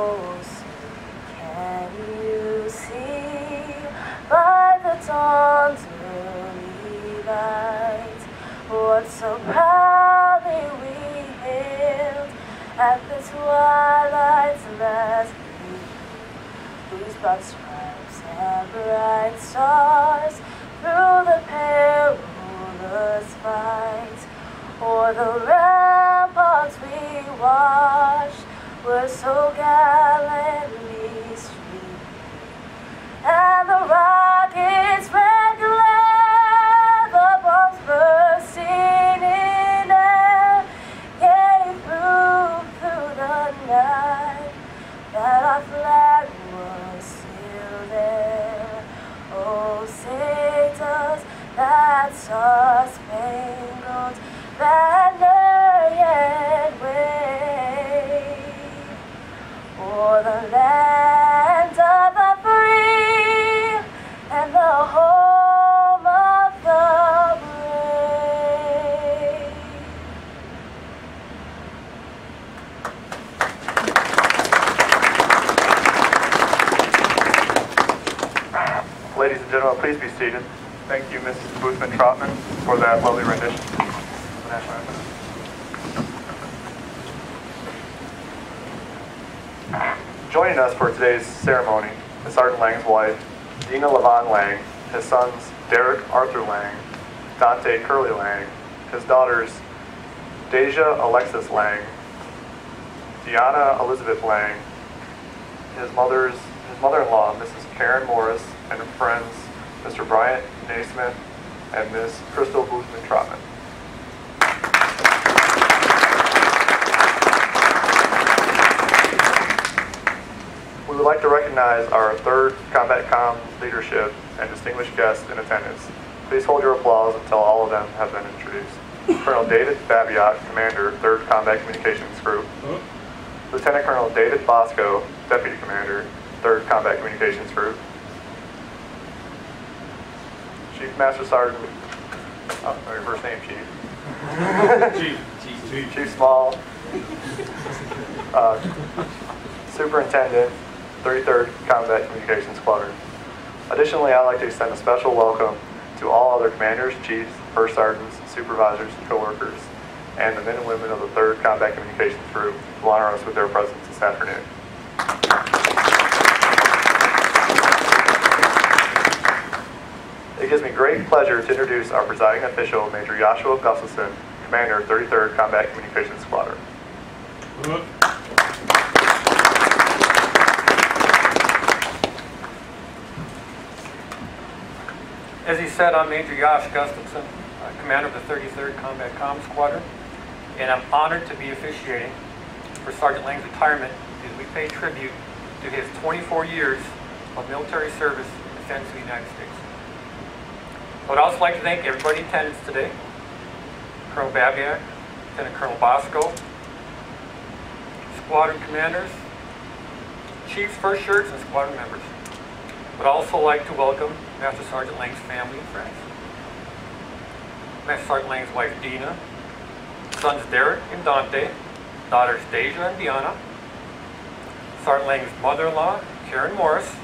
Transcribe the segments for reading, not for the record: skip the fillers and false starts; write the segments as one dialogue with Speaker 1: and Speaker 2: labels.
Speaker 1: Oh, can you see by the dawn's early light what so proudly we hailed at the twilight's last gleam, whose broad stripes and bright stars through the perilous fight o'er the ramparts we watched were so gallantly streamed, and the rockets' red glare, the bombs bursting in air, gave proof through the night that our flag was still there. Oh, say does that star-spangled banner yet wave o'er the land of the free and the home of the brave.
Speaker 2: Ladies and gentlemen, please be seated. Thank you, Mrs. Boothman-Trotman, for that lovely rendition of the National Anthem. Joining us for today's ceremony is Sergeant Lang's wife, Dina Levon Lang, his sons, Derek Arthur Lang, Dante Curley Lang, his daughters, Deja Alexis Lang, Deanna Elizabeth Lang, his mother-in-law, Mrs. Karen Morris, and her friends, Mr. Bryant Naismith and Ms. Crystal Boothman-Trotman. We would like to recognize our 3rd Combat Comm leadership and distinguished guests in attendance. Please hold your applause until all of them have been introduced. Colonel David Babiot, Commander, 3rd Combat Communications Group. Lieutenant Colonel David Bosco, Deputy Commander, 3rd Combat Communications Group. Chief Master Sergeant, your first name, Chief. Chief Small, Superintendent, 33rd Combat Communications Squadron. Additionally, I'd like to extend a special welcome to all other commanders, chiefs, first sergeants, supervisors, co-workers, and the men and women of the 3rd Combat Communications Group who honor us with their presence this afternoon. It gives me great pleasure to introduce our presiding official, Major Joshua Gustafson, Commander, 33rd Combat Communications Squadron.
Speaker 3: As he said, I'm Major Josh Gustafson, Commander of the 33rd Combat Comm Squadron, and I'm honored to be officiating for Sergeant Lang's retirement as we pay tribute to his 24 years of military service in defense of the United States. I would also like to thank everybody in attendance today, Colonel Babiak, Lieutenant Colonel Bosco, squadron commanders, chiefs, first shirts, and squadron members. I would also like to welcome Master Sergeant Lang's family and friends. Master Sergeant Lang's wife, Dina, sons Derek and Dante, daughters Deja and Deanna, Sergeant Lang's mother-in-law, Karen Morris,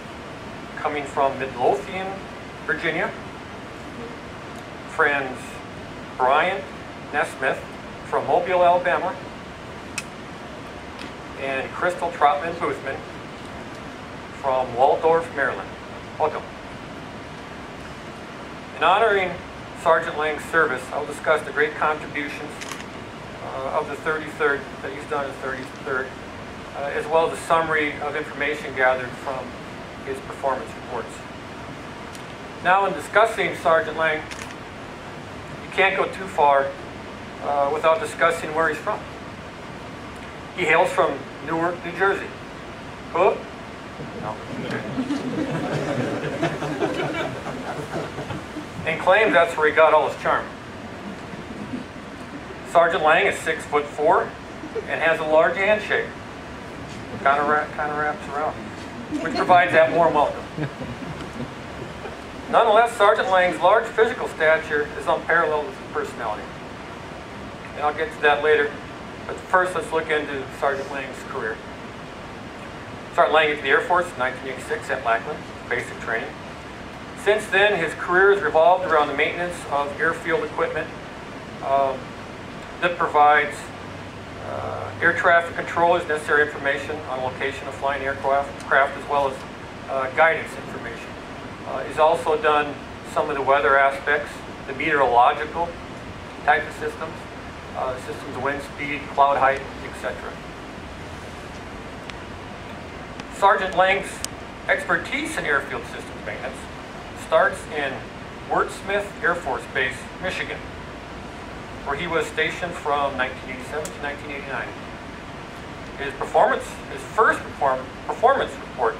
Speaker 3: coming from Midlothian, Virginia, friends Bryant Nesmith from Mobile, Alabama, and Crystal Trotman Boothman from Waldorf, Maryland. Welcome. In honoring Sergeant Lang's service, I will discuss the great contributions of the 33rd that he's done in the 33rd, as well as a summary of information gathered from his performance reports. Now, in discussing Sergeant Lang, you can't go too far without discussing where he's from. He hails from Newark, New Jersey. Who? No. And claims that's where he got all his charm. Sergeant Lang is 6'4" and has a large handshake. Kind of wraps around, which provides that warm welcome. Nonetheless, Sergeant Lang's large physical stature is unparalleled with his personality. And I'll get to that later. But first, let's look into Sergeant Lang's career. Sergeant Lang into the Air Force in 1986 at Lackland, basic training. Since then, his career has revolved around the maintenance of airfield equipment that provides air traffic controllers necessary information on location of flying aircraft, as well as guidance information. He's also done some of the weather aspects, the meteorological type of systems, systems, wind speed, cloud height, etc. Sergeant Lang's expertise in airfield systems maintenance starts in Wurtsmith Air Force Base, Michigan, where he was stationed from 1987 to 1989. His first performance report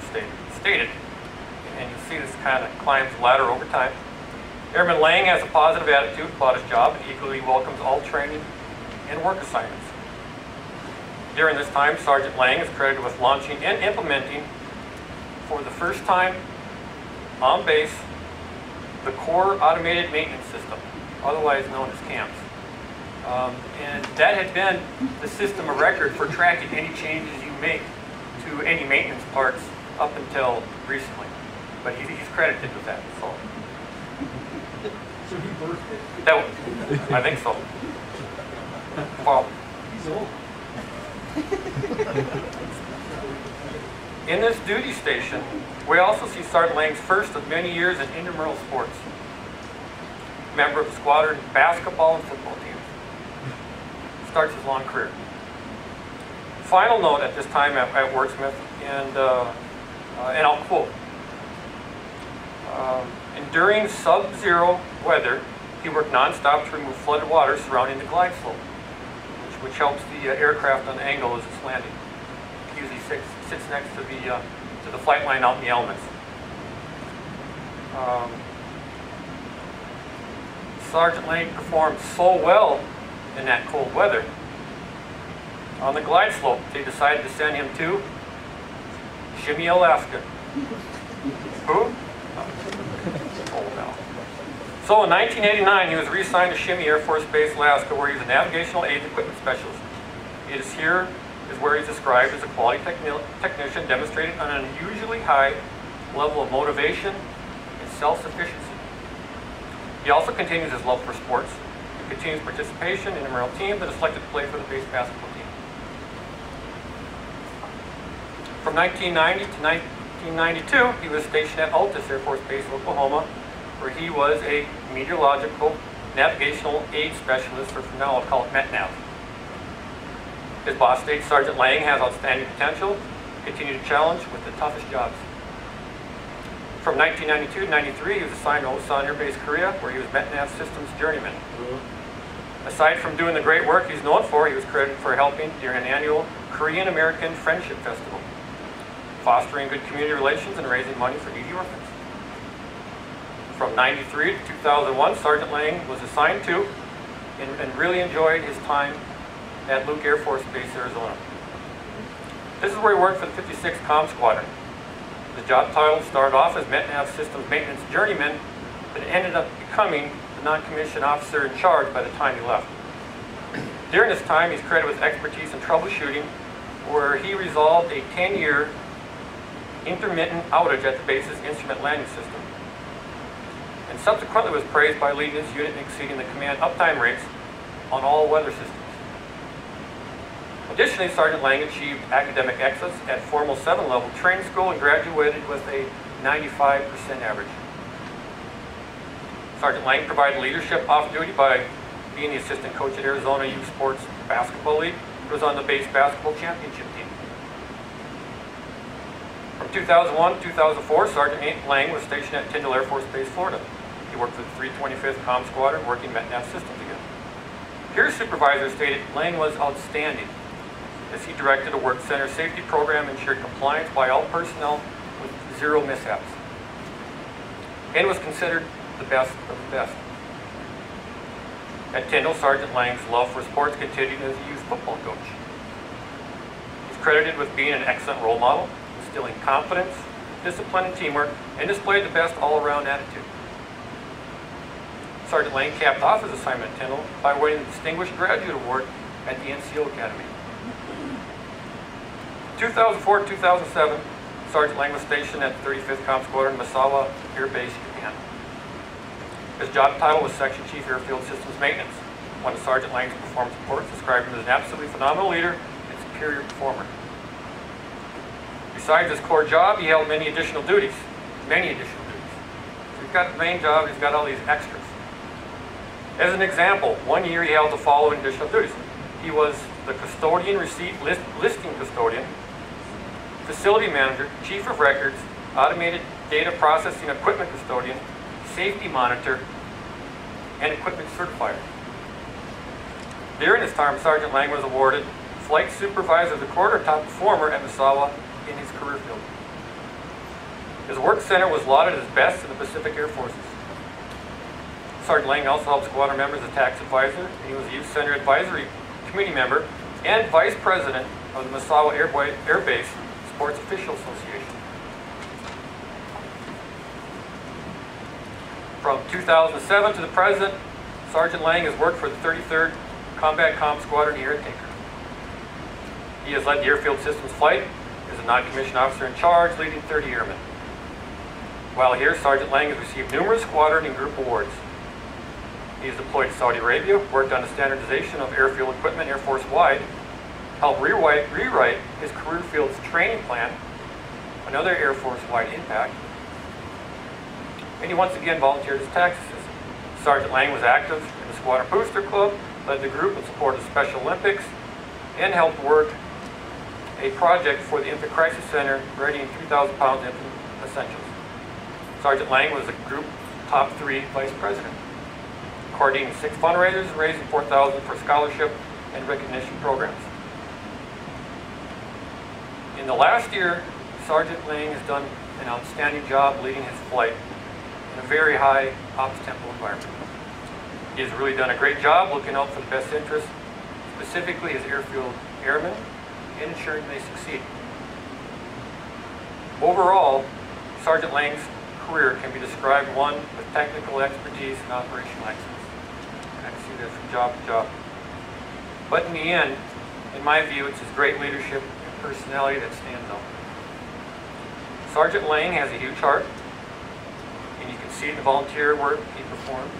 Speaker 3: stated, and you'll see this kind of climbs the ladder over time, Airman Lang has a positive attitude about his job and eagerly welcomes all training and work assignments. During this time, Sergeant Lang is credited with launching and implementing, for the first time on base, the Core Automated Maintenance System, otherwise known as CAMS. And that had been the system of record for tracking any changes you make to any maintenance parts up until recently. But he's credited with that.
Speaker 4: So he birthed it?
Speaker 3: That, I think so. Well,
Speaker 4: he's old.
Speaker 3: In this duty station, we also see Sergeant Lang's first of many years in intramural sports. Member of the squadron basketball and football teams. Starts his long career. Final note at this time at Wurtsmith, and I'll quote, enduring sub-zero weather, he worked non-stop to remove flooded water surrounding the glide slope, which helps the aircraft on angle as it's landing. He usually sits next to the flight line out in the elements. Sergeant Lang performed so well in that cold weather. On the glide slope, they decided to send him to Shimmy, Alaska. Who? Oh, no. So in 1989, he was reassigned to Shimmy Air Force Base, Alaska, where he's a navigational aids equipment specialist. It is here is where he's described as a quality technician, demonstrating an unusually high level of motivation and self-sufficiency. He also continues his love for sports and continues participation in intramural teams and is selected to play for the base basketball team. From 1990 to 1992, he was stationed at Altus Air Force Base, Oklahoma, where he was a meteorological navigational aid specialist, or from now I'll call it MetNav. His boss states Sergeant Lang has outstanding potential, continue to challenge with the toughest jobs. From 1992 to 93, he was assigned to Osan Air Base, Korea, where he was MetNav Systems Journeyman. Aside from doing the great work he's known for, he was credited for helping during an annual Korean-American Friendship Festival, fostering good community relations and raising money for needy orphans. From 93 to 2001, Sergeant Lang was assigned to and really enjoyed his time at Luke Air Force Base, Arizona. This is where he worked for the 56th Comm Squadron. The job title started off as MetNav Systems Maintenance Journeyman, but it ended up becoming the non-commissioned officer in charge by the time he left. During this time, he's credited with expertise in troubleshooting, where he resolved a 10-year intermittent outage at the base's instrument landing system, and subsequently was praised by leading his unit in exceeding the command uptime rates on all weather systems. Additionally, Sergeant Lang achieved academic excellence at Formal 7 level training school and graduated with a 95% average. Sergeant Lang provided leadership off-duty by being the assistant coach at Arizona Youth Sports Basketball League. He was on the base basketball championship team. From 2001 to 2004, Sergeant Lang was stationed at Tyndall Air Force Base, Florida. He worked for the 325th Comm Squadron, working MetNav systems again. Here, supervisor stated Lang was outstanding, as he directed a work center safety program and ensured compliance by all personnel with zero mishaps, and was considered the best of the best. At Tyndall, Sergeant Lang's love for sports continued as a youth football coach. He's credited with being an excellent role model, instilling confidence, discipline, and teamwork, and displayed the best all-around attitude. Sergeant Lang capped off his assignment at Tyndall by winning the Distinguished Graduate Award at the NCO Academy. 2004-2007, Sergeant Lang was stationed at the 35th Comp Squadron, Misawa Air Base, Japan. His job title was Section Chief Airfield Systems Maintenance. One of Sergeant Lang's performance reports described him as an absolutely phenomenal leader and superior performer. Besides his core job, he held many additional duties. So he's got the main job, he's got all these extras. As an example, one year he held the following additional duties. He was the custodian, receipt listing custodian, facility manager, chief of records, automated data processing equipment custodian, safety monitor, and equipment certifier. During this time, Sergeant Lang was awarded Flight Supervisor of the Quarter Top Performer at Misawa in his career field. His work center was lauded as best in the Pacific Air Forces. Sergeant Lang also helped squadron members as tax advisor, and he was a Youth Center Advisory Committee member and Vice President of the Misawa Air Base Sports Official Association. From 2007 to the present, Sergeant Lang has worked for the 33rd Combat Comm Squadron here at Tinker. He has led the Airfield Systems Flight as a non-commissioned officer in charge, leading 30 airmen. While here, Sergeant Lang has received numerous squadron and group awards. He is deployed to Saudi Arabia, worked on the standardization of airfield equipment Air Force-wide, helped rewrite his career field's training plan, another Air Force-wide impact, and he once again volunteered as tax assistant. Sergeant Lang was active in the Squadron Booster Club, led the group in support of Special Olympics, and helped work a project for the Infant Crisis Center, readying 3,000 pounds infant essentials. Sergeant Lang was a group top 3 vice president, coordinating 6 fundraisers, raising $4,000 for scholarship and recognition programs. In the last year, Sergeant Lang has done an outstanding job leading his flight in a very high ops tempo environment. He has really done a great job looking out for the best interests, specifically his airfield airmen, and ensuring they succeed. Overall, Sergeant Lang's career can be described one with technical expertise and operational excellence. I can see that from job to job. But in the end, in my view, it's his great leadership and personality that stands out. Sergeant Lang has a huge heart, and you can see the volunteer work he performed,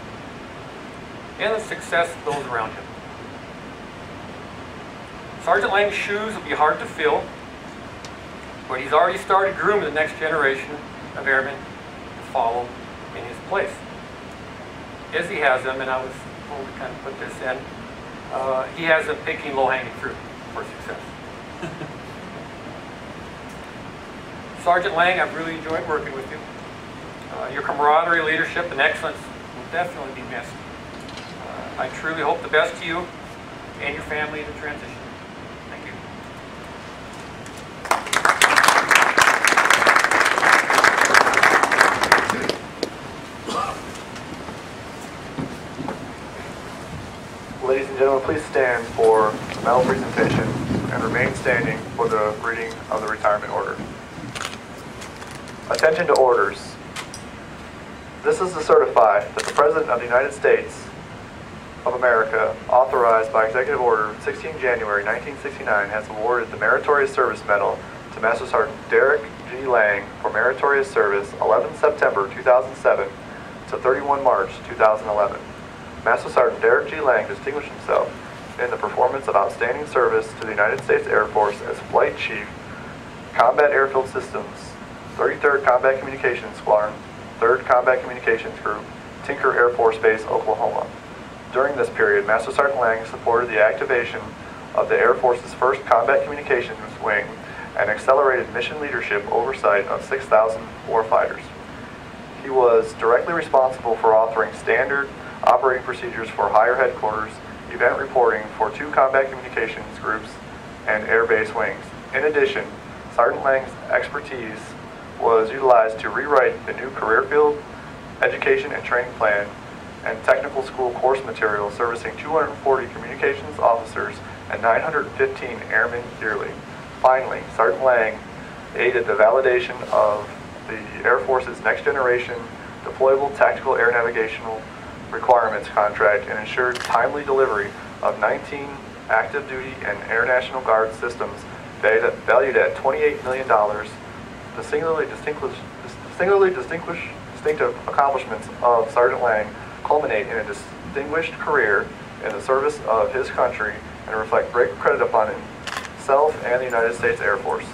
Speaker 3: and the success of those around him. Sergeant Lang's shoes will be hard to fill, but he's already started grooming the next generation of airmen to follow in his place. As he has them, and I was told to kind of put this in, he has them picking low-hanging fruit for success. Sergeant Lang, I've really enjoyed working with you. Your camaraderie, leadership, and excellence will definitely be missed. I truly hope the best to you and your family in the transition. Thank you.
Speaker 2: Ladies and gentlemen, please stand for the medal presentation and remain standing for the reading of the retirement order. Attention to orders. This is to certify that the President of the United States of America, authorized by Executive Order 16 January 1969, has awarded the Meritorious Service Medal to Master Sergeant Derek G. Lang for meritorious service 11 September 2007 to 31 March 2011. Master Sergeant Derek G. Lang distinguished himself in the performance of outstanding service to the United States Air Force as Flight Chief, Combat Airfield Systems, 33rd Combat Communications Squadron, 3rd Combat Communications Group, Tinker Air Force Base, Oklahoma. During this period, Master Sergeant Lang supported the activation of the Air Force's 1st Combat Communications Wing and accelerated mission leadership oversight of 6,000 warfighters. He was directly responsible for authoring standard operating procedures for higher headquarters, event reporting for 2 combat communications groups, and air base wings. In addition, Sergeant Lang's expertise was utilized to rewrite the new career field, education and training plan, and technical school course material servicing 240 communications officers and 915 airmen yearly. Finally, Sergeant Lang aided the validation of the Air Force's Next Generation Deployable Tactical Air Navigational Requirements contract and ensured timely delivery of 19 active duty and Air National Guard systems valued at $28 million. The singularly distinctive accomplishments of Sergeant Lang culminate in a distinguished career in the service of his country and reflect great credit upon himself and the United States Air Force.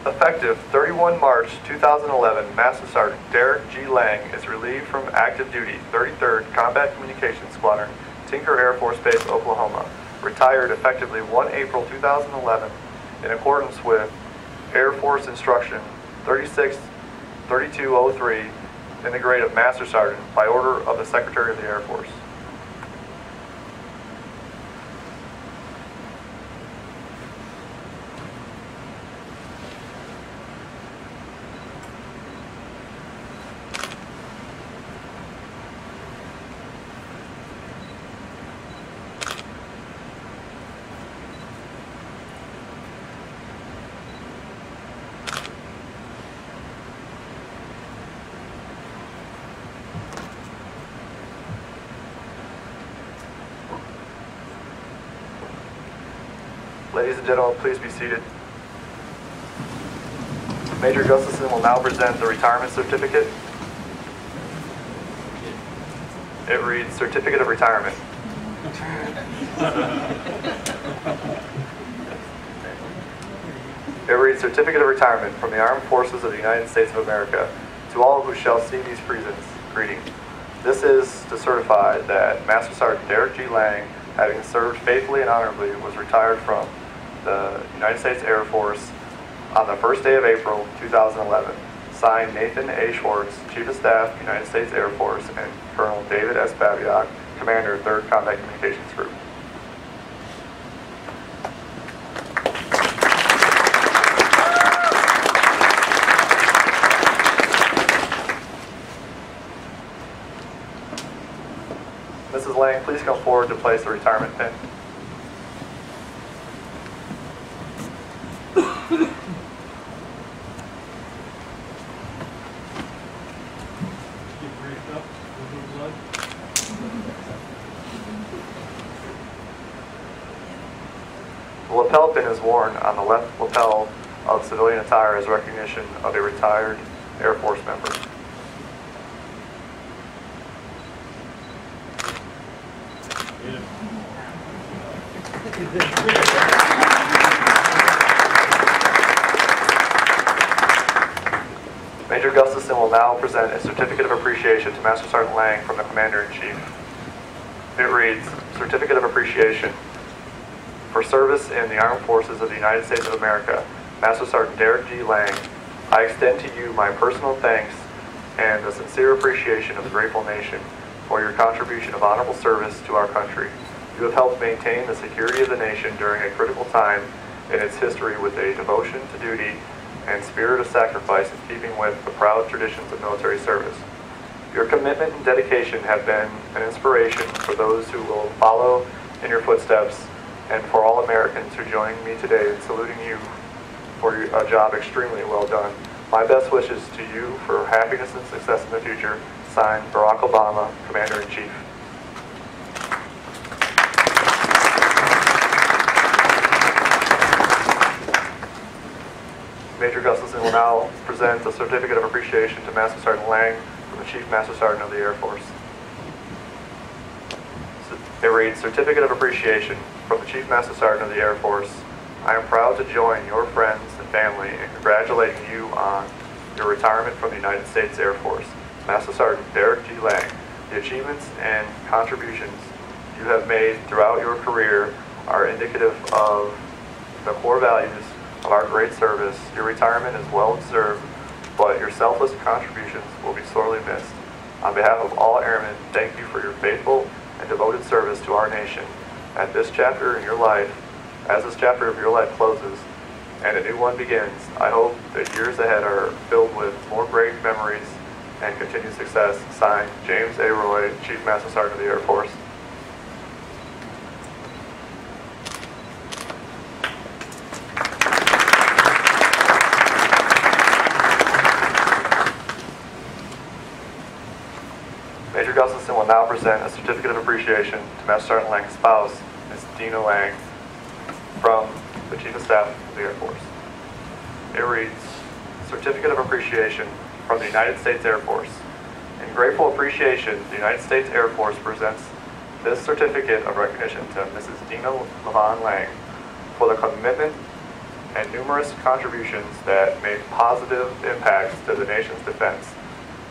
Speaker 2: Effective 31 March 2011, Master Sergeant Derek G. Lang is relieved from active duty, 33rd Combat Communications Squadron, Tinker Air Force Base, Oklahoma. Retired effectively 1 April 2011 in accordance with Air Force Instruction 36-3203 in the grade of Master Sergeant by order of the Secretary of the Air Force. Ladies and gentlemen, please be seated. Major Gustafson will now present the retirement certificate. It reads, Certificate of Retirement. It reads, Certificate of Retirement from the Armed Forces of the United States of America. To all who shall see these presents, greeting. This is to certify that Master Sergeant Derek G. Lang, having served faithfully and honorably, was retired from the United States Air Force on the first day of April 2011. Signed, Nathan A. Schwartz, Chief of Staff, United States Air Force, and Colonel David S. Babiak, Commander, 3rd Combat Communications Group. Mrs. Lang, please come forward to place the retirement pin. The lapel pin is worn on the left lapel of civilian attire as recognition of a retired Air Force member. Major Gustafson will now present a certificate of appreciation to Master Sergeant Lang from the Commander-in-Chief. It reads, Certificate of Appreciation. For service in the Armed Forces of the United States of America, Master Sergeant Derek G. Lang, I extend to you my personal thanks and a sincere appreciation of the grateful nation for your contribution of honorable service to our country. You have helped maintain the security of the nation during a critical time in its history with a devotion to duty and spirit of sacrifice in keeping with the proud traditions of military service. Your commitment and dedication have been an inspiration for those who will follow in your footsteps and for all Americans who join me today in saluting you for a job extremely well done. My best wishes to you for happiness and success in the future. Signed, Barack Obama, Commander-in-Chief. Major Gustafson will now present a certificate of appreciation to Master Sergeant Lang from the Chief Master Sergeant of the Air Force. It reads, Certificate of Appreciation from the Chief Master Sergeant of the Air Force. I am proud to join your friends and family in congratulating you on your retirement from the United States Air Force. Master Sergeant Derek G. Lang, the achievements and contributions you have made throughout your career are indicative of the core values of our great service. Your retirement is well deserved, but your selfless contributions will be sorely missed. On behalf of all airmen, thank you for your faithful and devoted service to our nation. As this chapter of your life closes, and a new one begins. I hope the years ahead are filled with more great memories and continued success. Signed, James A. Roy, Chief Master Sergeant of the Air Force. Major Gustafson will now present a certificate of appreciation to Master Sergeant Lang's spouse, Ms. Dina Lang, from the Chief of Staff of the Air Force. It reads, Certificate of Appreciation from the United States Air Force. In grateful appreciation, the United States Air Force presents this certificate of recognition to Mrs. Dina Levon Lang for the commitment and numerous contributions that made positive impacts to the nation's defense.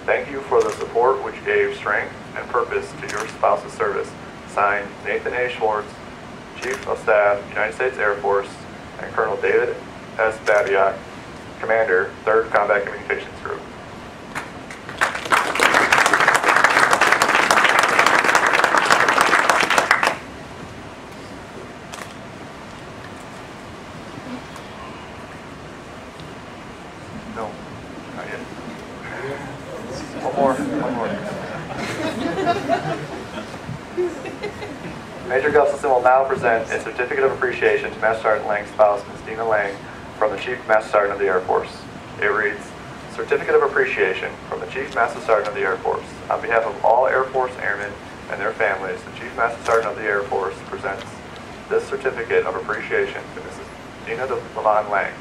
Speaker 2: Thank you for the support which gave strength and purpose to your spouse's service. Signed, Nathan A. Schwartz, Chief of Staff, United States Air Force, and Colonel David S. Babiak, Commander, 3rd Combat Communications Group. No, not yet. One more. Major Gustafson will now present a certificate of appreciation to Master Sergeant Lang's spouse, Ms. Dina Lang, from the Chief Master Sergeant of the Air Force. It reads, Certificate of Appreciation from the Chief Master Sergeant of the Air Force. On behalf of all Air Force airmen and their families, the Chief Master Sergeant of the Air Force presents this certificate of appreciation to Mrs. Dina Levon Lang.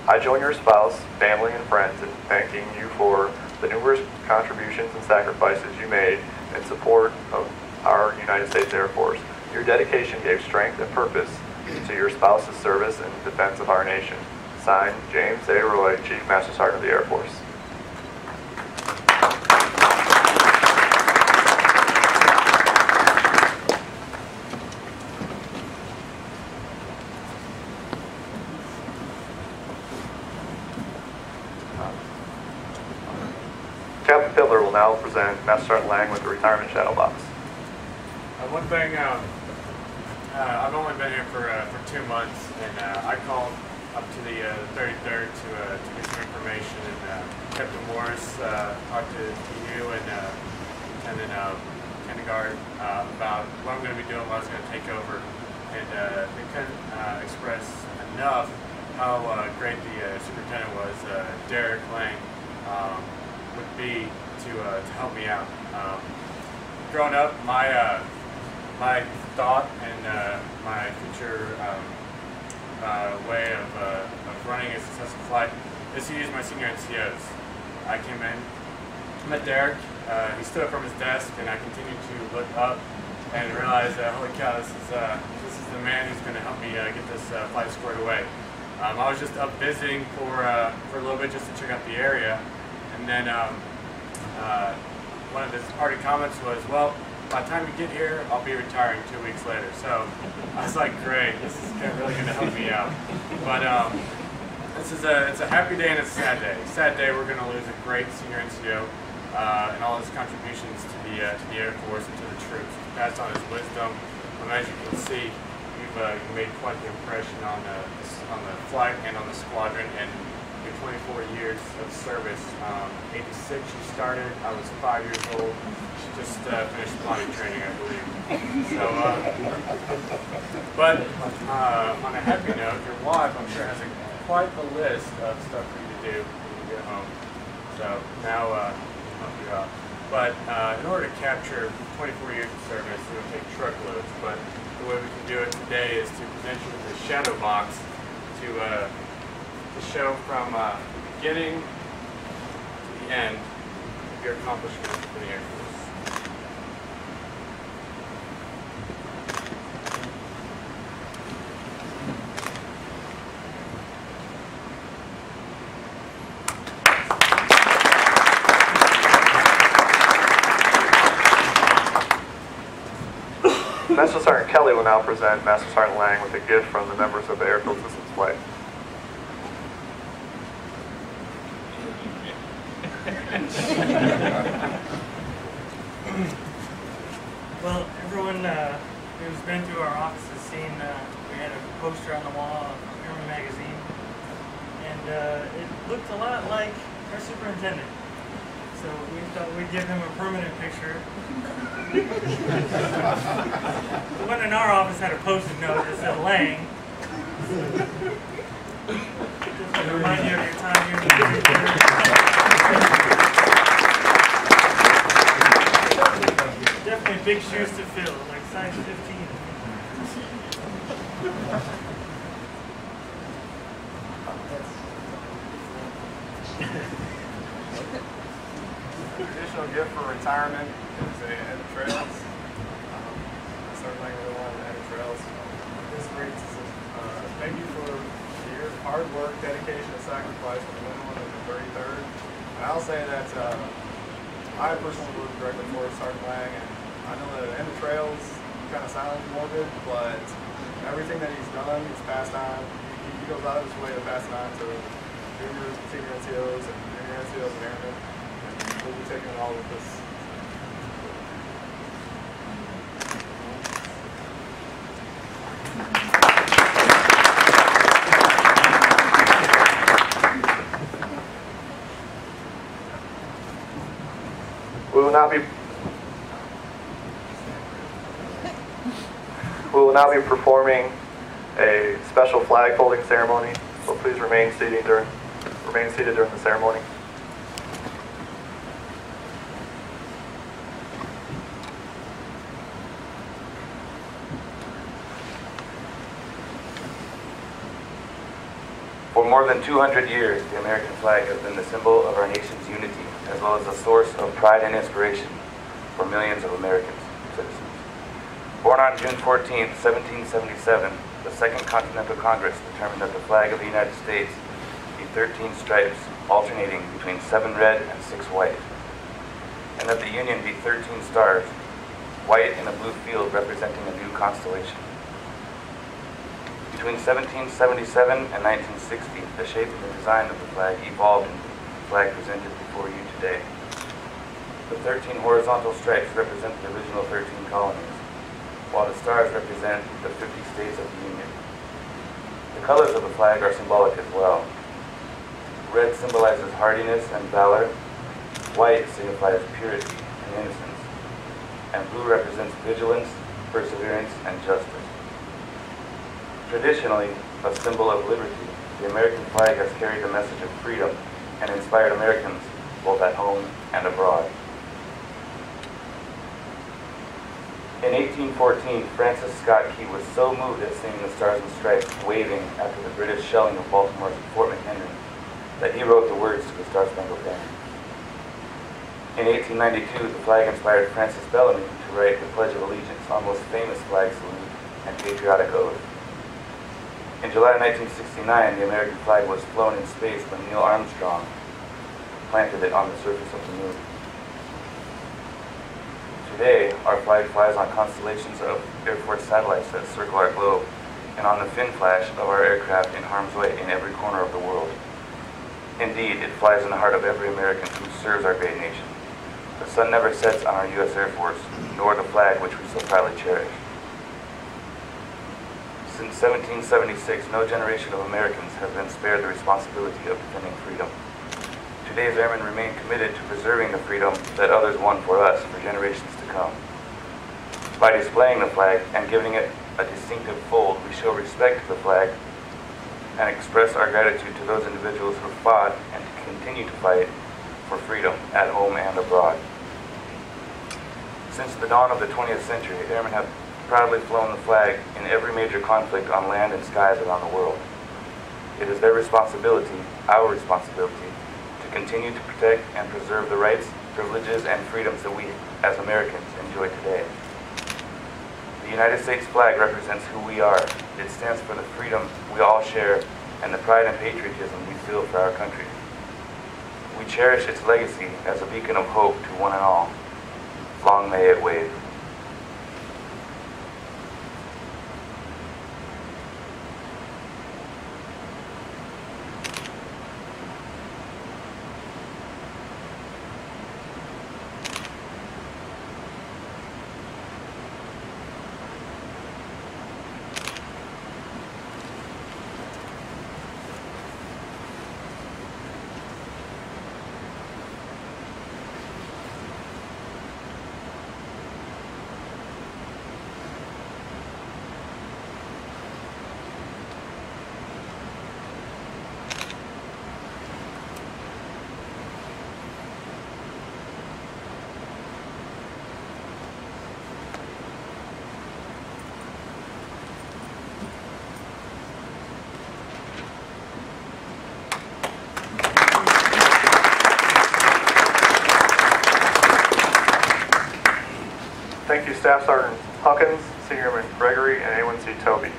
Speaker 2: I join your spouse, family, and friends in thanking you for the numerous contributions and sacrifices you made in support of our United States Air Force. Your dedication gave strength and purpose to your spouse's service in defense of our nation. Signed, James A. Roy, Chief Master Sergeant of the Air Force. Captain Pitler will now present Master Sergeant Lang with the retirement shadow box.
Speaker 5: One thing, I've only been here for 2 months, and I called up to the 33rd to get some information, and Captain Morris talked to you and Lieutenant Kindergarten about what I'm going to be doing, what I was going to take over, and they couldn't express enough how great the superintendent was, Derek Lang, would be to help me out. Growing up, my thought and my future way of running a successful flight is to use my senior NCOs. I came in, met Derek, he stood up from his desk, and I continued to look up and realize that, holy cow, this is the man who's going to help me get this flight squared away. I was just up visiting for a little bit just to check out the area, and then one of his parting comments was, well, by the time you get here, I'll be retiring 2 weeks later. So I was like, great, this is really going to help me out. But it's a happy day and it's a sad day. Sad day, we're going to lose a great senior NCO and all his contributions to the Air Force and to the troops. He passed on his wisdom. As you can see, you've made quite the impression on the flight and on the squadron. And 24 years of service. 86 she started. I was 5 years old. She just finished potty training, I believe. So, but on a happy note, your wife, I'm sure, has quite the list of stuff for you to do when you get home. So now I'll help you out. But in order to capture 24 years of service, it would take truckloads. But the way we can do it today is to present you with a shadow box to show from the beginning to the end of your accomplishments for the Air Force.
Speaker 2: Master Sergeant Kelly will now present Master Sergeant Lang with a gift from the members of the Airfield Systems Flight.
Speaker 6: Well, everyone who's been to our office has seen we had a poster on the wall of Airman magazine, and it looked a lot like our superintendent. So we thought we'd give him a permanent picture. The one in our office had a post-it note that said Lang. Just to remind you of your time here. Definitely big shoes to fill, like size 15.
Speaker 2: Traditional gift for retirement is a head of trails. Certainly we want to head of trails. This reads, thank you for your hard work, dedication, and sacrifice for the minimum of the 33rd. And I'll say that I personally work directly for Sergeant Lang, and I know that End of Trails kind of sounds morbid, but everything that he's done, he's passed on. He goes out of his way to pass it on to juniors, senior NCOs, and junior NCOs and airmen. We'll be taking all of this. We will now be performing a special flag folding ceremony. So please remain seated during the ceremony.
Speaker 7: For more than 200 years, the American flag has been the symbol of our nation's unity, as well as a source of pride and inspiration for millions of American citizens. Born on June 14, 1777, the Second Continental Congress determined that the flag of the United States be 13 stripes alternating between 7 red and 6 white, and that the Union be 13 stars, white in a blue field representing a new constellation. Between 1777 and 1960, the shape and the design of the flag evolved into the flag presented before you today. The 13 horizontal stripes represent the original 13 colonies, while the stars represent the 50 states of the Union. The colors of the flag are symbolic as well. Red symbolizes hardiness and valor, white signifies purity and innocence, and blue represents vigilance, perseverance, and justice. Traditionally, a symbol of liberty, the American flag has carried the message of freedom and inspired Americans both at home and abroad. In 1814, Francis Scott Key was so moved at seeing the Stars and Stripes waving after the British shelling of Baltimore's Fort McHenry that he wrote the words to the Star-Spangled Banner. In 1892, the flag inspired Francis Bellamy to write the Pledge of Allegiance, our most famous flag salute and patriotic oath. In July 1969, the American flag was flown in space when Neil Armstrong planted it on the surface of the moon. Today, our flag flies on constellations of Air Force satellites that circle our globe and on the fin flash of our aircraft in harm's way in every corner of the world. Indeed, it flies in the heart of every American who serves our great nation. The sun never sets on our U.S. Air Force, nor the flag which we so proudly cherish. Since 1776, no generation of Americans has been spared the responsibility of defending freedom. Today's airmen remain committed to preserving the freedom that others won for us for generations to come. By displaying the flag and giving it a distinctive fold, we show respect to the flag and express our gratitude to those individuals who fought and continue to fight for freedom at home and abroad. Since the dawn of the 20th century, airmen have proudly flown the flag in every major conflict on land and skies around the world. It is their responsibility, our responsibility, to continue to protect and preserve the rights, privileges, and freedoms that we, as Americans, enjoy today. The United States flag represents who we are. It stands for the freedom we all share and the pride and patriotism we feel for our country. We cherish its legacy as a beacon of hope to one and all. Long may it wave.
Speaker 2: Thank you, Staff Sergeant Huckins, Senior Airman Gregory, and A1C Toby.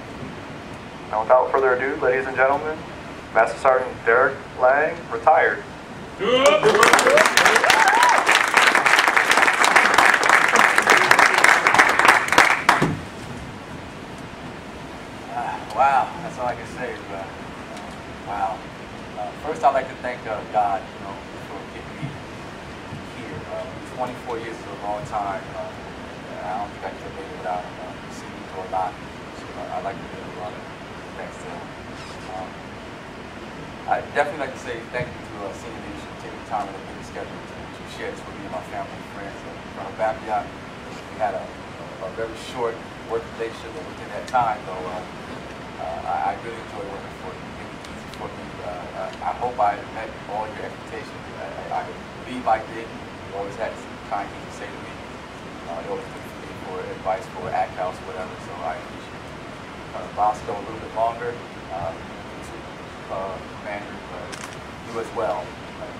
Speaker 2: Now, without further ado, ladies and gentlemen, Master Sergeant Derek Lang, retired.
Speaker 8: Wow, that's all I can say. Wow. First, I'd like to thank God, for getting me here. 24 years is a long time. I don't think I could have made it without him. He's seen me through a lot, so I'd like to give a lot of thanks to him. I'd definitely like to say thank you to senior leadership for taking the time in the busy schedule to share this with me and my family and friends. From Babcock, we had a very short working relationship, but within that time, though, I really enjoy working for you. It was easy for me. I hope I met all your expectations. I believe I did. You always had some kind things to say to me. You always looked for me for advice for ACT House, whatever, so I appreciate it. Bosco a little bit longer. Commander, you as well.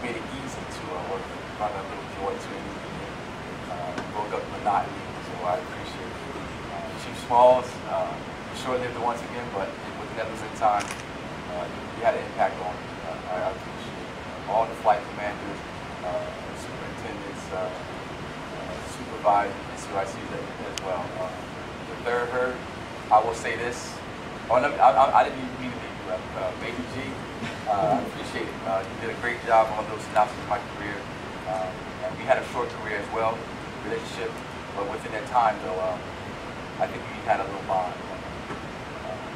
Speaker 8: Made it easy to work with. Brought a little joy to me. Broke up the monotony, so I appreciate it. Chief Smalls, short-lived once again, but with never been time, you had an impact on me. I appreciate it. All the flight commanders, superintendents, supervisors, SUICs as well. The third herd, I will say this. I didn't even mean to be MSgt. I appreciate it. You did a great job on those synopsis of my career. And we had a short career as well, relationship, but within that time, though, I think we had a little bond.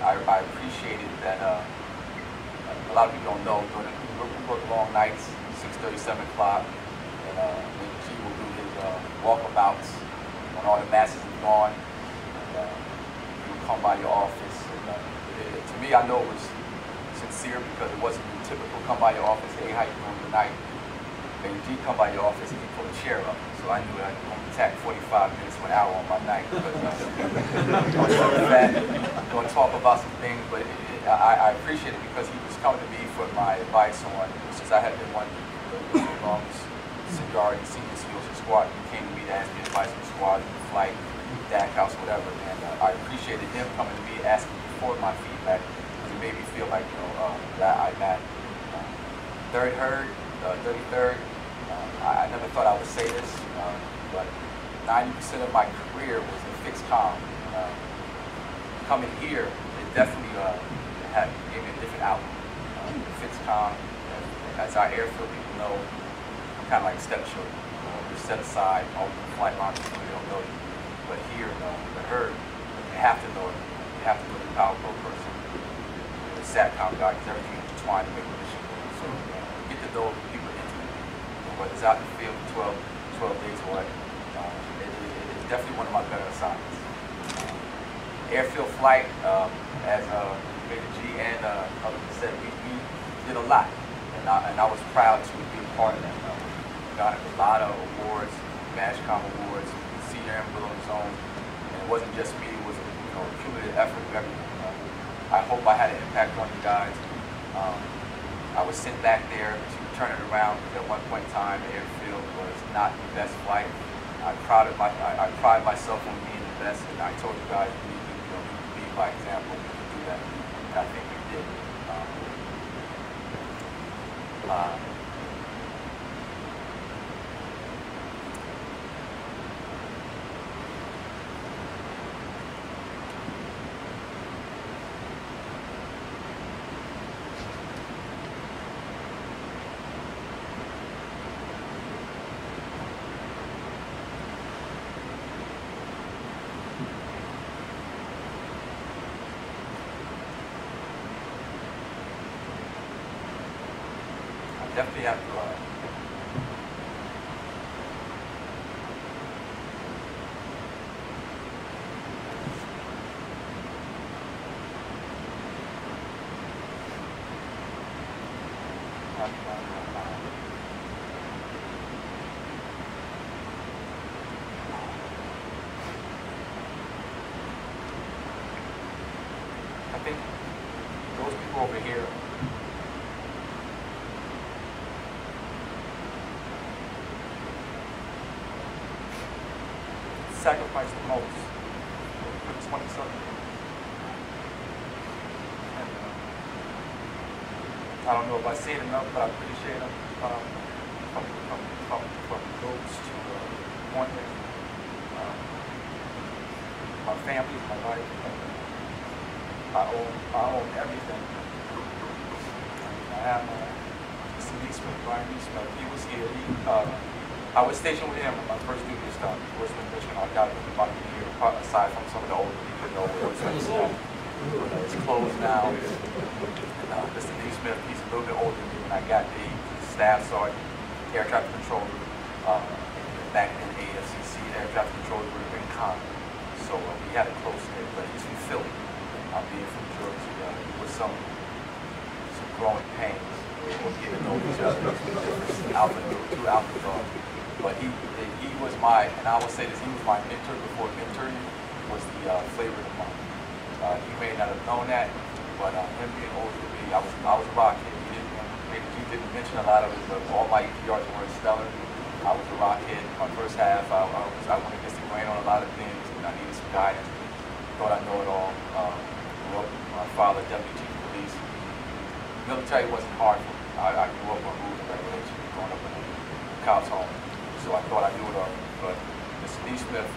Speaker 8: I appreciated that a lot of people don't know, we work long nights, 6:30, 7 o'clock, and MSgt will do his walkabouts when all the masses are gone, and he will come by your office. And, to me, I know it was sincere because it wasn't typical. Come by your office, hey, how you doing tonight? MSgt come by your office and he pull a chair up. So I knew I'd tack 45 minutes to an hour on my night because going to talk about some things, but I appreciate it because he was coming to me for my advice on, since I had been one of the longest seniority senior SEALs in squad, he came to me to ask me advice on squad, flight, DAC house, whatever, and I appreciated him coming to me asking me for my feedback because it made me feel like, that I mattered. Third herd, 33rd, I never thought I would say this, but 90% of my career was in fixed comm. Coming here, it definitely gave me a different outlook. Fixed comm, as our airfield people know, I'm kind of like a stepchildren. You're set aside, all the flight line people don't know you. But here, the herd, you have to know it. You have to know the power pro person. The SATCOM guy, because everything is intertwined to make a mission. So get to know people intimately. Whether it's out in the field for 12 days or what, it's definitely one of my better assignments. Airfield flight, as MSgt and others said, we did a lot, and I was proud to be a part of that. We got a lot of awards, MASHCOM awards, Senior Airman on Zone, and it wasn't just me, it was a cumulative effort of everyone. I hope I had an impact on you guys. I was sent back there to turn it around because at one point in time the airfield was not the best flight. I pride myself on being the best, and I told you guys we need to lead by example. We can do that, and I think we did. Definitely have to I think those people over here sacrificed the most for 20-something years. And I don't know if I say it enough, but I appreciate them from goats to appointment. My family, my life. I own everything. I have Mr. Neesmith, Brian Neesmith. He was here. I was stationed with him when my first duty started. Was in Michigan. I got him about a year, aside from some of the older people know where it was. It's closed now. And Mr. Neesmith, he's a little bit older than me. When I got the staff sergeant, air traffic controller, back in AFCC, air traffic controller in Con. So we had a close knit, but he's from Philly. I'm being from Jersey. With some growing pains. We'll get to know each other. Two alpha dogs. But he was my, and I will say this, he was my mentor before mentoring was the flavor of the month. You may not have known that, but him being older than me, I was a rock kid. He didn't mention a lot of it, but all my EPRs were stellar. I was a rock kid. My first half, I went against the grain on a lot of things, and I needed some guidance. Thought I know it all. Grew up with my father, Deputy Chief of Police. Military wasn't hard for me. I grew up on rules and regulations, growing up in a cop's home. So I thought I knew it all. But Mr. Neesmith,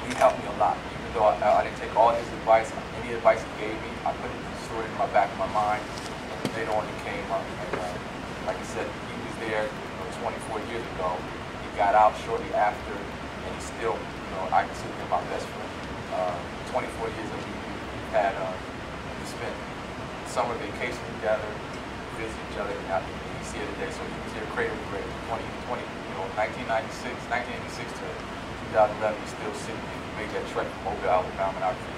Speaker 8: he helped me a lot. Even though I didn't take all his advice, any advice he gave me, I put it stored in my back of my mind. And later on he came up, and like I said, he was there 24 years ago. He got out shortly after, and he still, I consider him my best friend. 24 years of we've had, we spent summer vacation together, visit each other, and he's here today. So he was here cradle to grave, 1986 to 2011. He's still sitting here. He made that trek from Mobile, Alabama, and out here.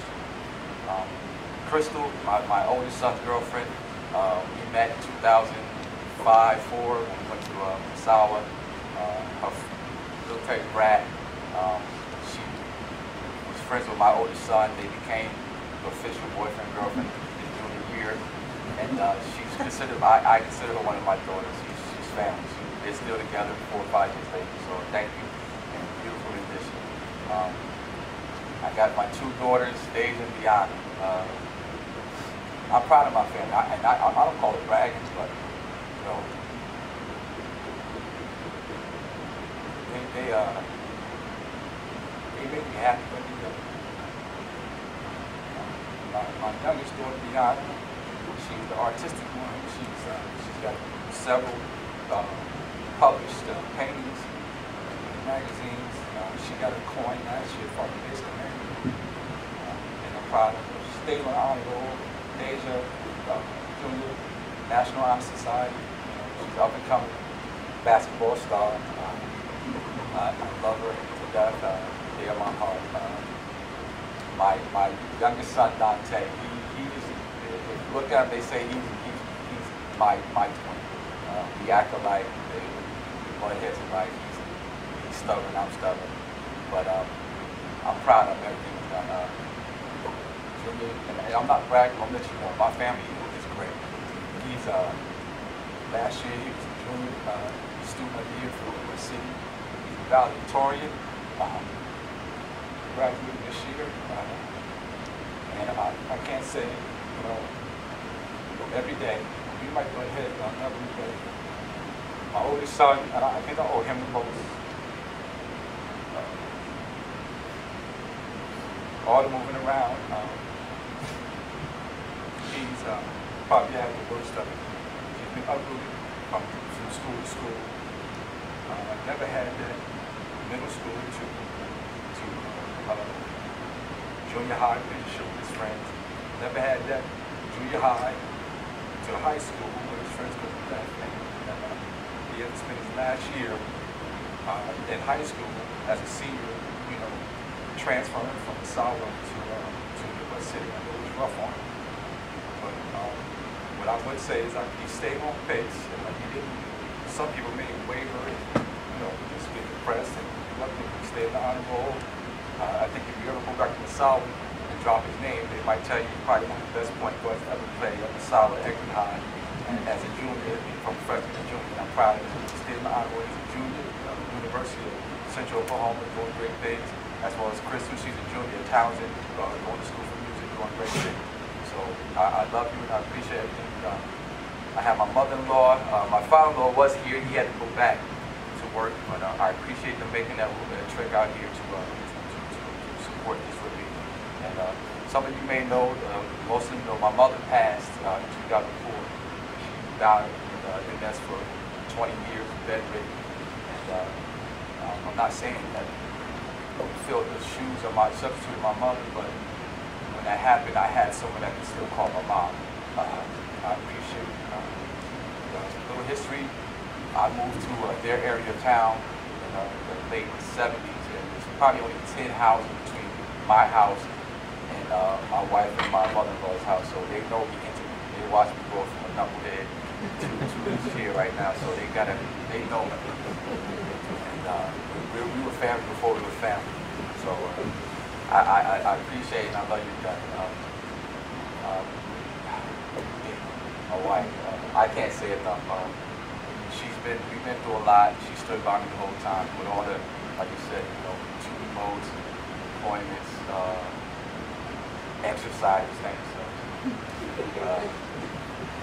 Speaker 8: Crystal, my oldest son's girlfriend, we met in 2005-04 when we went to Sawa. Her military brat. She was friends with my oldest son. They became official boyfriend, girlfriend in junior year. And she's considered, I consider her one of my daughters. She's family. They're still together 4 or 5 years later. So thank you, and beautiful rendition. I got my 2 daughters, Deja and Deanna. I'm proud of my family, and I don't call it bragging, but they make me happy when they do. My youngest daughter, Deanna, she's the artistic one. She's got several published paintings in magazines. She got a coin last year from the Base Community, and I'm proud of her. She stayed on honor roll. Deja, junior, National Honor Society. She's up and coming basketball star. I love her to death. They are my heart. My youngest son Dante. He is. If you look at him, they say he's my twin. We act alike. We butt heads alike. He's stubborn. I'm stubborn. But I'm proud of everything he's done. And I'm not bragging, I'm let you know, my family is great. He's, last year he was a junior student of the year for the city. He's a valedictorian, graduated this year. And I can't say, every day, we might go ahead on another day. My oldest son, and I think I owe him the most. All the moving around. He's probably had the worst of it. He's been uprooted from school to school. Never had that middle school to junior high relationship with his friends. Never had that junior high to high school where his friends could have left. He had to spend his last year in high school as a senior, transferring from Sawa to the city. It was rough on him. But what I would say is he stayed on pace. And he didn't. Some people may waver and just get depressed. And luckily he stayed in the honor roll. I think if you ever go back to the Sawa and drop his name, they might tell you probably one of the best point guards to ever play at the Sawa Equity High. And as a junior, from freshman to junior, I'm proud of him. He stayed in the honor roll. He's a junior, University of Central Oklahoma, doing great things, as well as Crystal, she's a junior at Townsend, going to school for music, doing great things. So I love you and I appreciate everything you've done. I have my mother-in-law, my father-in-law was here, he had to go back to work, but I appreciate them making that little bit of trek out here to support this with me. And some of you may know, most of you know, my mother passed in 2004. She died in MS for 20 years, bedridden. And I'm not saying that I filled the shoes of my substitute, my mother, but when that happened, I had someone that could still call my mom. I appreciate a little history. I moved to their area of town in the late 70s, and there's probably only 10 houses between my house and my wife and my mother-in-law's house, so they know me intimately. They watch me go from a knucklehead to this here right now, so they know me. And we were family before we were family, so I appreciate and I love you guys. My wife, I can't say enough. We've been through a lot. She stood by me the whole time with all the, like you said, two remotes, appointments, exercise, things. So,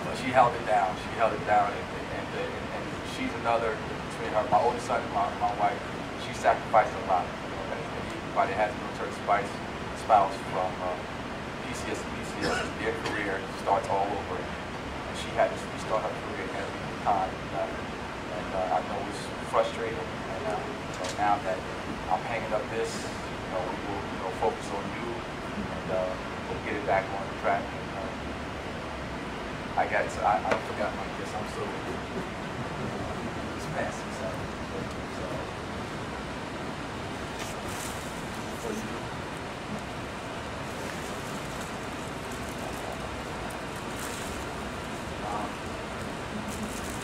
Speaker 8: but she held it down. She held it down, and she's another between her, my oldest son, and my wife. She sacrificed a lot. Anybody that has a military spouse from PCS to PCS, their career starts all over. And she had to restart her career every time. I know it's frustrating, and now that I'm hanging up this, we will focus on you, and we'll get it back on track. I forgot my guess. I'm so it's passing.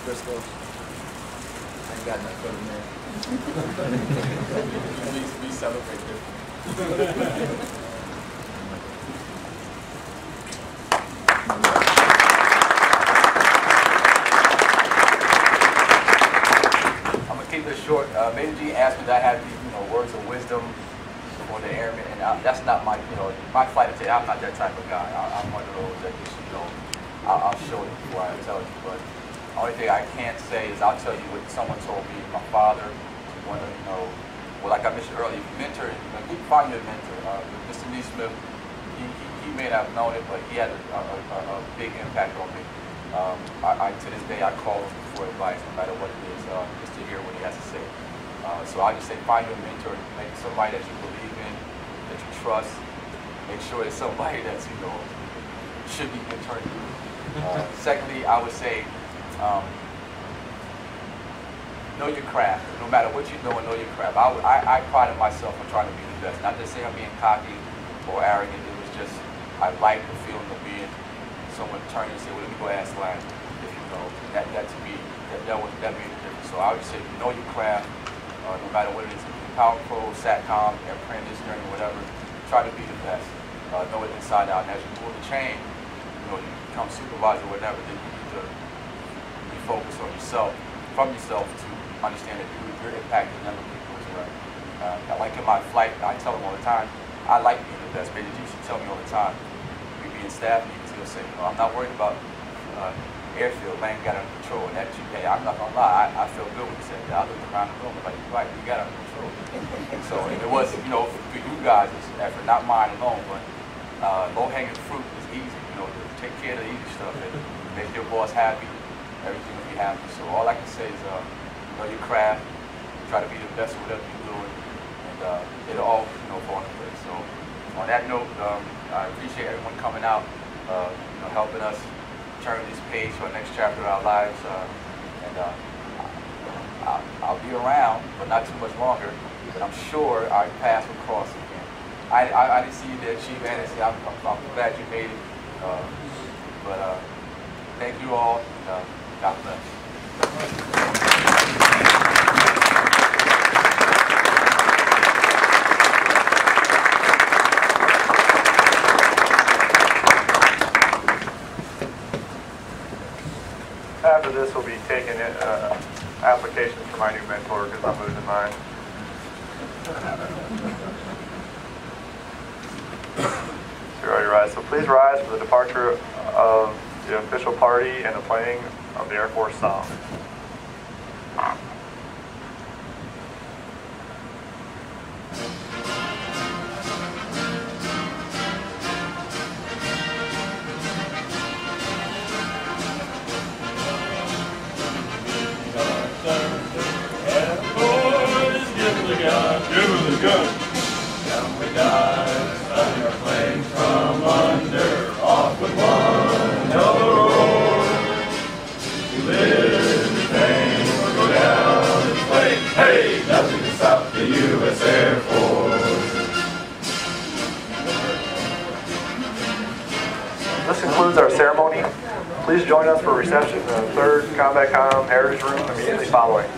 Speaker 9: Crystal. I ain't got nothing for the man. We celebrate this.
Speaker 8: I'm gonna keep this short. MSgt asked me that I have these, words of wisdom for the airmen, and that's not my, my flight attendant. I'm not that type of guy. I'm one of those that just, I'll show you before I tell you, but. The only thing I can't say is I'll tell you what someone told me. My father, one of well, like I mentioned earlier, mentor. You can find your mentor. Mr. Neesmith, he may not have known it, but he had a big impact on me. To this day, I call him for advice, no matter what it is, just to hear what he has to say. So I just say, find your mentor, make somebody that you believe in, that you trust. Make sure it's somebody that's should be mentoring you. Secondly, I would say. Know your craft. No matter what you're doing, know your craft. I prided myself on trying to be the best. Not to say I'm being cocky or arrogant. It was just, I like the feeling of being someone turning and say, well, let me go ask Lang. If you know, that to me, that made a difference. So I would say, know your craft, no matter what it is. Power Pro, SATCOM, airplane engineering, whatever. Try to be the best. Know it inside out. And as you move the chain, you become supervisor or whatever, then you need to focus on yourself, from yourself, to understand that you're impacting other people as well. Like in my flight, I tell them all the time, I like being the best. MSgt used to tell me all the time, we being staff, you can still say, I'm not worried about airfield, Lang got it under control. And that, hey, I'm not gonna lie, I feel good when you said that. I looked around the room, like, you're right, you got it under control. And so it was, for you guys, it's an effort, not mine alone, but low-hanging fruit is easy, to take care of the easy stuff and make your boss happy. Everything will be happy. So all I can say is, know your craft, try to be the best at whatever you're doing, and it'll all, fall into place. So on that note, I appreciate everyone coming out, helping us turn this page to our next chapter of our lives. I'll be around, but not too much longer. But I'm sure our paths will cross again. I didn't see you there, Chief Anderson. I'm glad you made it. But thank you all. God bless.
Speaker 2: After this, we'll be taking applications for my new mentor because I'm losing mine. You're already rise. So please rise for the departure of the official party and the playing of the Air Force song.
Speaker 10: Down we dive, starting our planes from under, off with one hell of a roar. We live in fame, or go down in flames. Hey, nothing can stop the U.S. Air Force.
Speaker 2: This concludes our ceremony. Please join us for a reception in the 3rd Combat Com Heritage Room immediately following.